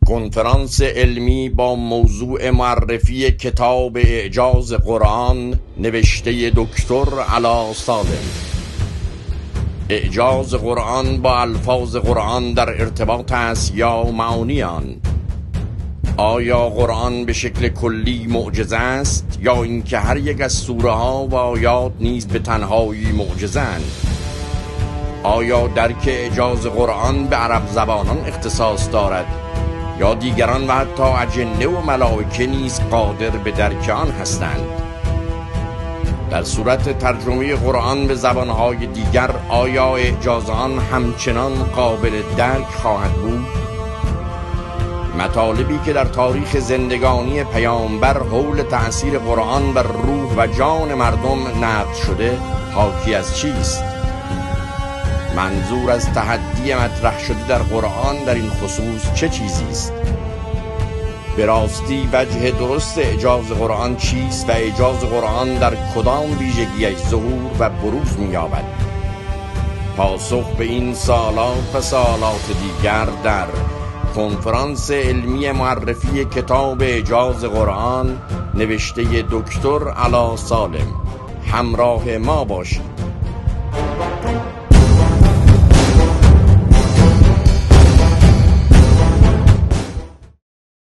کنفرانس علمی با موضوع معرفی کتاب اعجاز قرآن نوشته دکتر علی سالم. اعجاز قرآن با الفاظ قرآن در ارتباط است یا معانی آن؟ آیا قرآن به شکل کلی معجزه است یا اینکه هر یک از سوره ها و آیات نیز به تنهایی معجزه اند؟ آیا درک اعجاز قرآن به عرب زبانان اختصاص دارد یا دیگران و حتی اجنه و ملائکه نیز قادر به درک آن هستند؟ در صورت ترجمه قرآن به زبانهای دیگر آیا اعجاز آن همچنان قابل درک خواهد بود؟ مطالبی که در تاریخ زندگانی پیامبر حول تأثیر قرآن بر روح و جان مردم نقل شده حاکی از چیست؟ منظور از تحدی مطرح شده در قرآن در این خصوص چه چیزی است؟ به راستی وجه درست اعجاز قرآن چیست و اعجاز قرآن در کدام ویژگیش ظهور و بروز می‌یابد؟ پاسخ به این سوالات و سوالات دیگر در کنفرانس علمی معرفی کتاب اعجاز قرآن نوشته دکتر علی سالم. همراه ما باشید.